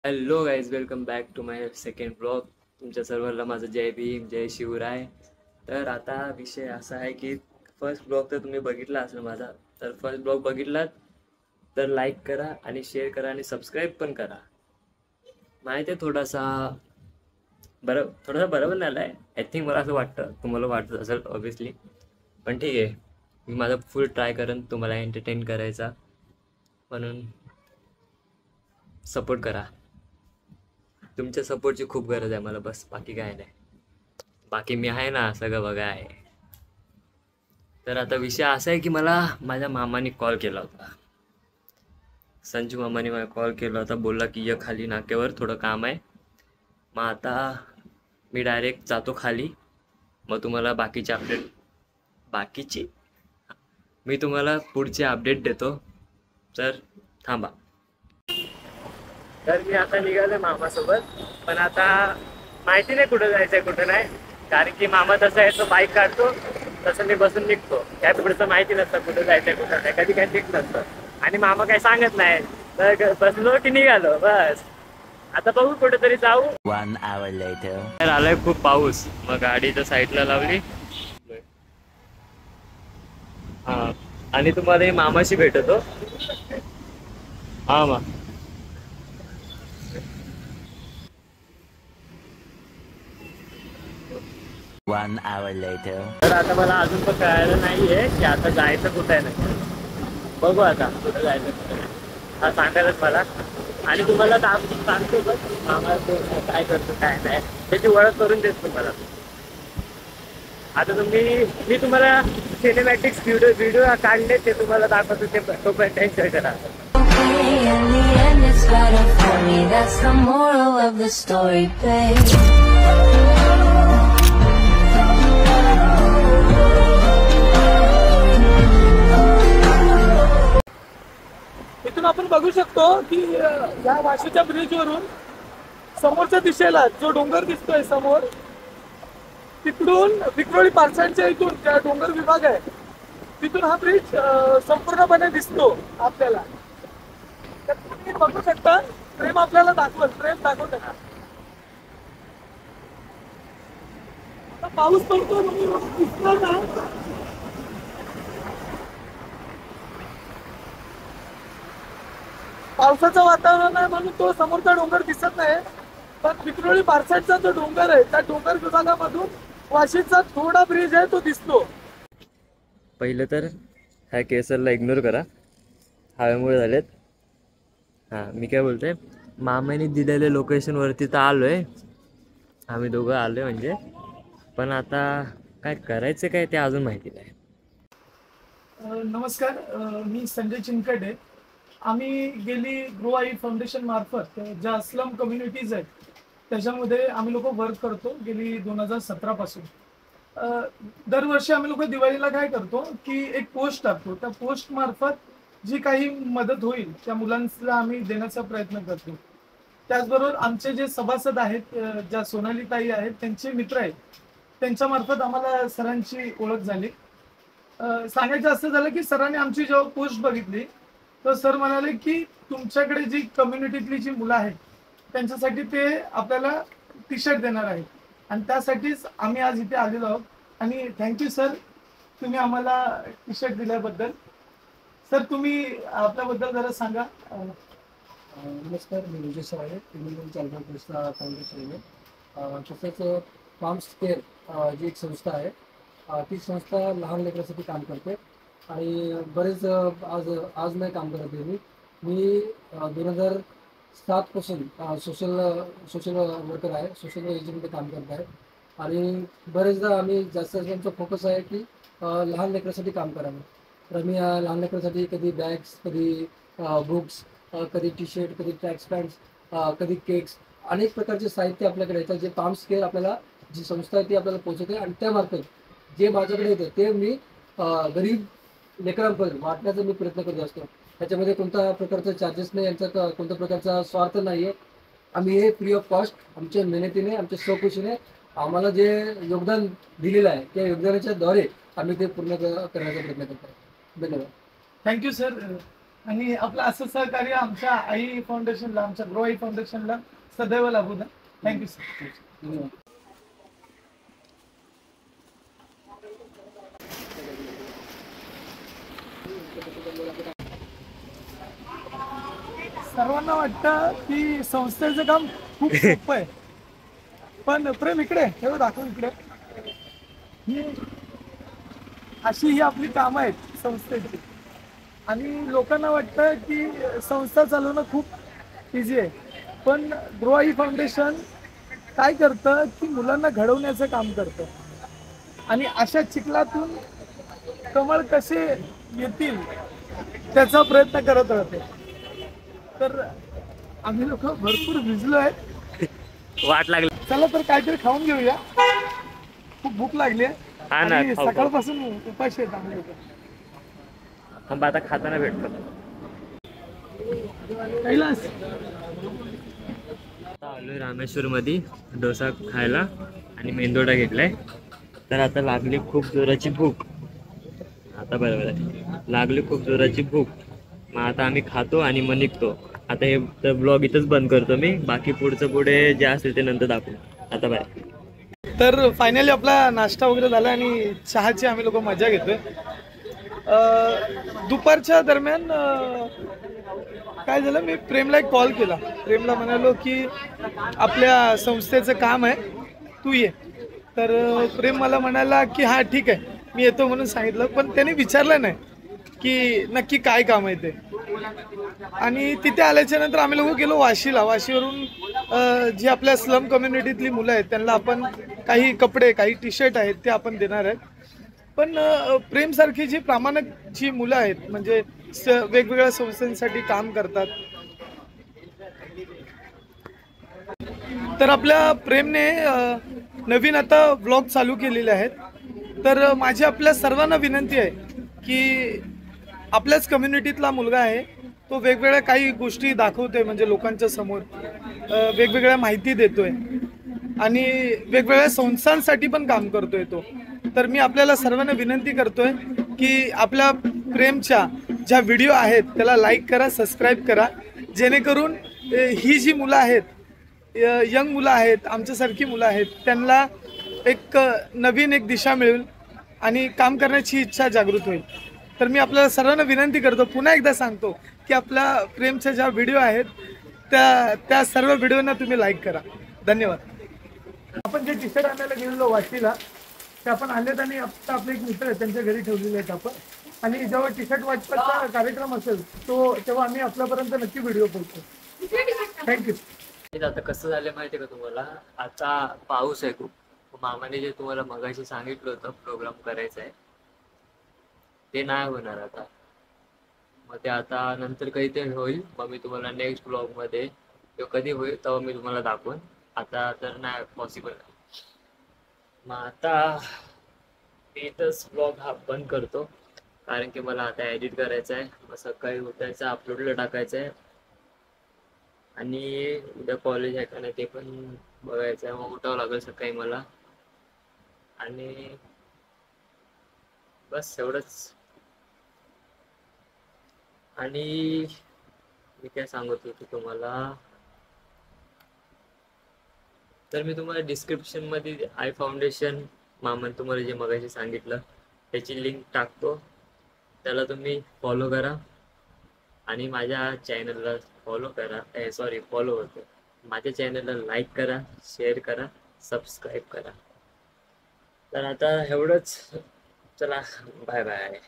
Hello guys, welcome back to my second blog. तुमच्या सर्वांना माझं जय भीम, जय शिवराय. तर आता विषय असा आहे की फर्स्ट ब्लॉग तर तुम्ही बघितला असेल माझा. तर फर्स्ट ब्लॉग बघितलात तर लाईक करा आणि शेअर करा आणि सबस्क्राईब पण करा. माहिती आहे थोडासा बरोबर नाही आला आहे. आय थिंक मला असं वाटतं, तुम्हाला वाटत असेल ऑब्व्हियसली, पण ठीक आहे. मी माझा फुल ट्राय करेन तुम्हाला एंटरटेन करायचा, म्हणून सपोर्ट करा. तुमच्या सपोर्टची खूप गरज आहे मला, बस बाकी काय नाही. बाकी मी आहे ना, सगळं बघा आहे. तर आता विषय असा आहे की मला माझ्या मामाने कॉल केला होता. संजू मामाने मला कॉल केला होता, बोलला की ये खाली नाक्यावर, थोडं काम आहे. मग आता मी डायरेक्ट जातो खाली. मग तुम्हाला बाकीची मी तुम्हाला पुढचे अपडेट देतो. तर थांबा. तर मी आता निघालो मामासोबत, पण आता माहिती नाही कुठं जायचंय कुठं नाही. कारण की मामा तसा आहे, तो बाईक काढतो तसं मी बसून निघतो. त्या पुढचं माहिती नसतं कुठं जायचंय कुठं नाही, कधी काही निघ नसतं. आणि मामा काही सांगत नाही, तर बसलो की निघालो बस. आता बघू कुठेतरी जाऊ. 1 hour later. तर आलाय खूप पाऊस, मग गाडी तर साईडला लावली. हा, आणि तुम्हाला मामाशी भेटतो. हा मा 1 hour later. तर आता मला अजून पण कळायला नाहीये की आता जायचं कुठं आहे नाही. बघू आता कुठं जायचं कुठं नाही, हा सांगायलाच मला. आणि तुम्हाला सांगतो बस मामा काय करतो काय नाही, त्याची ओळख करून देत तुम्हाला. आता मी तुम्हाला सिनेमॅटिक्स व्हिडिओ काढले, ते तुम्हाला दाखवतो, ते तोपर्यंत एन्जॉय करा. In the end, it's better for me. That's the moral of the story, babe. इथून आपण बघू शकतो की या वाशीच्या ब्रिजवरून समोरच्या दिशेला जो डोंगर दिसतोय समोर, तिकडून विक्रोळी पारसांच्या इथून ज्या डोंगर विभाग आहे तिथून हा ब्रिज संपूर्णपणे दिसतो आपल्याला. तर तुम्ही बघू शकता, प्रेम आपल्याला प्रेम दाखवते ना. आता पाऊस पडतो म्हणून दिसणार ना. पावसाचं वातावरण आहे म्हणून तो समोरचा डोंगर दिसत नाही, पण विक्रोळी पारसाचा जो डोंगर आहे त्या डोंगर विभागामधून वाशीचा थोडा ब्रिज आहे तो दिसतो. पहिलं तर ह्या केसरला इग्नोर करा, हवेमुळे झालेत. हां, मी काय बोलतोय, मामाने दिलेल्या लोकेशनवरती तर आलो आहे. आम्ही दोघं आलो आहे म्हणजे, पण आता काय करायचं काय ते अजून माहिती नाही. नमस्कार, मी संजय चिनकटे. आम्ही गेली ग्रो आई फाउंडेशन मार्फत ज्या स्लम कम्युनिटीज आहेत त्याच्यामध्ये आम्ही लोक वर्क करतो गेली 2017 पासून. दरवर्षी आम्ही लोक दिवाळीला काय करतो की एक पोस्ट टाकतो. त्या पोस्ट मार्फत जी काही मदत होईल त्या मुलांना आम्ही देण्याचा प्रयत्न करतो. त्याचबरोबर आमचे जे सभासद आहेत, ज्या सोनाली ताई आहेत, त्यांचे मित्र आहेत, त्यांच्या मार्फत आम्हाला सरांची ओळख झाली. सांगायचं असं झालं की सरांनी आमची जेव्हा पोस्ट बघितली तर सर म्हणाले की तुमच्याकडे जी कम्युनिटीतली जी मुलं आहेत त्यांच्यासाठी ते आपल्याला टी शर्ट देणार आहेत, आणि त्यासाठीच आम्ही आज इथे आलेलो आहोत. आणि थँक्यू सर, तुम्ही आम्हाला टी शर्ट दिल्याबद्दल. सर, तुम्ही आपल्याबद्दल जरा सांगा. नमस्कार, मी विजय सवाळे, इम्युनिटी चालना कृष्णा फाउंडेशन आहे. तसंच पाम्स केअर जी एक संस्था आहे, ती संस्था लहान लेकरांसाठी काम करते. आणि बरेच आज नाही काम करत आहे. मी 2007 पासून सोशल वर्कर आहे, सोशल एजंटमध्ये काम करत आहे. आणि बरेचदा आम्ही जास्त आमचा फोकस आहे की लहान लेकरांसाठी काम करावं. तर आम्ही लहान लेकरांसाठी कधी बॅग्स, कधी बुक्स, कधी टी शर्ट, कधी ट्रॅक्स पॅन्ट्स, कधी केक्स, अनेक प्रकारचे साहित्य आपल्याकडे येतात जे पाम्स केअर आपल्याला जी संस्था आहे ती आपल्याला पोहोचवते. आणि त्यामार्फत जे माझ्याकडे येतं ते मी गरीब लेकरांपर्यंत वाटण्याचा मी प्रयत्न करत असतो. त्याच्यामध्ये कोणत्या प्रकारचा चार्जेस नाही, यांचा कोणत्या प्रकारचा स्वार्थ नाही आहे. आम्ही हे फ्री ऑफ कॉस्ट आमच्या मेहनतीने, आमच्या स्वखुशीने आम्हाला जे योगदान दिलेलं आहे त्या योगदानाच्या द्वारे आम्ही ते पूर्ण करण्याचा प्रयत्न करतो. धन्यवाद. Thank you sir. आणि आपलं असं सहकार्य आमच्या आई फाउंडेशनला, आमच्या ग्रो आई फाउंडेशनला सदैव लाभू द्या. Thank you sir. धन्यवाद. सर्वांना वाटतं की संस्थेचं काम खूप सोपं आहे, पण प्रेम इकडे हे दाखव इकडे. अशी ही आपली कामं आहेत संस्थेची, आणि लोकांना वाटतं की संस्था चालवणं खूप इझी आहे, पण ग्रो आई फाउंडेशन काय करतं की मुलांना घडवण्याचं काम करतं, आणि अशा चिखलातून कमळ कसे येतील त्याचा प्रयत्न करत राहते. तर आम्ही लोक भरपूर भिजलो आहे. वाट लागली. चला तर काहीतरी खाऊन घेऊया, खूप भूक लागली आहे हा ना, आणि खाऊ. सकाळपासून उपाशी आहेत आम्ही लोक. आता खाताना भेटतो. कैलास, आता आलोय रामेश्वर मध्ये डोसा खायला आणि मेंदोडा घेतलाय. तर आता लागली खूप जोराची भूक. आता बरोबर आहे, लागली खूप जोराची भूक. मग आता आम्ही खातो आणि मग निघतो. आता हे ब्लॉग इथंच बंद करतो मी. बाकी पुढे जे असेल ते नंतर दाखवू. आता बाय. तर फायनली आपला नाश्ता वगैरे झाला आणि चहाची आम्ही लोक मजा घेतोय. दुपारच्या दरम्यान काय झालं, मी प्रेमला एक कॉल केला. प्रेमला म्हणालो की आपल्या संस्थेचं काम आहे, तू ये. तर प्रेम मला म्हणाला की हां ठीक आहे मी येतो म्हणून सांगितलं, पण त्याने विचारलं नाही की नक्की काय काम आहे ते. आणि तिथे आल्याच्या नंतर आम्ही लोक गेलो वाशीला. वाशीवरून जी आपल्या स्लम कम्युनिटीतली मुलं आहेत त्यांना आपण काही कपडे, काही टी शर्ट आहेत ते आपण देणार आहेत. पण प्रेमसारखी जी प्रामाणिक जी मुलं आहेत, म्हणजे वेगवेगळ्या संस्थांसाठी काम करतात, तर आपल्या प्रेमने नवीन आता ब्लॉग चालू केलेले आहेत. तर माझी आपल्या सर्वांना विनंती आहे की आपल्याच कम्युनिटीतला मुलगा आहे, तो वेगवेगळ्या काही गोष्टी दाखवतोय, म्हणजे लोकांच्या समोर वेगवेगळ्या माहिती देतोय आणि वेगवेगळ्या संस्थांसाठी पण काम करतोय तो. तर मी आपल्याला सर्वांना विनंती करतोय की आपल्या प्रेमच्या ज्या व्हिडिओ आहेत त्याला लाईक करा, सबस्क्राईब करा, जेणेकरून ही जी मुलं आहेत, यंग मुलं आहेत, आमच्यासारखी मुलं आहेत, त्यांना एक नवीन एक दिशा मिळेल आणि काम करण्याची इच्छा जागृत होईल. तर मी आपल्याला सर्वांना विनंती करतो, पुन्हा एकदा सांगतो की आपल्या प्रेमच्या ज्या व्हिडिओ आहेत त्या सर्व व्हिडिओना तुम्ही लाईक करा. धन्यवाद. आपण जे टी शर्ट आणायला गेलेलो वाशीला, ते आपण आणलेत आणि आता आपले एक मित्र आहेत त्यांच्या घरी ठेवलेले आहेत आपण. आणि जेव्हा टी शर्ट वाटपाचा कार्यक्रम असेल तेव्हा आम्ही आपल्यापर्यंत नक्की व्हिडिओ पोहोचतो. थँक्यू. आता कसं झालं माहिती आहे का तुम्हाला, आता पाऊस आहे खूप. मामाने जे तुम्हाला मगाशी सांगितलं होतं प्रोग्राम करायचा आहे ते नाही होणार आता. मग ते आता नंतर काहीतरी होईल. मग मी तुम्हाला नेक्स्ट ब्लॉगमध्ये तो कधी होईल तेव्हा मी तुम्हाला दाखवेन. आता तर नाही पॉसिबल. मग आता मी इथंच ब्लॉग हा बंद करतो, कारण की मला आता एडिट करायचं आहे. मग सकाळी उठायचं, अपलोडला टाकायचं आहे आणि उद्या कॉलेज आहे का नाही ते पण बघायचं आहे. मग उठावं लागेल सकाळी मला. आणि बस एवढंच. आणि मी काय सांगत होतो तुम्हाला, तर मी तुम्हाला डिस्क्रिप्शनमध्ये आय फाउंडेशन मामन तुम्हाला जे मगाशी सांगितलं त्याची लिंक टाकतो. त्याला तुम्ही फॉलो करा आणि माझ्या चॅनलला फॉलो होतो. माझ्या चॅनलला लाईक करा, शेअर करा, सबस्क्राईब करा. तर आता एवढंच. चला बाय बाय.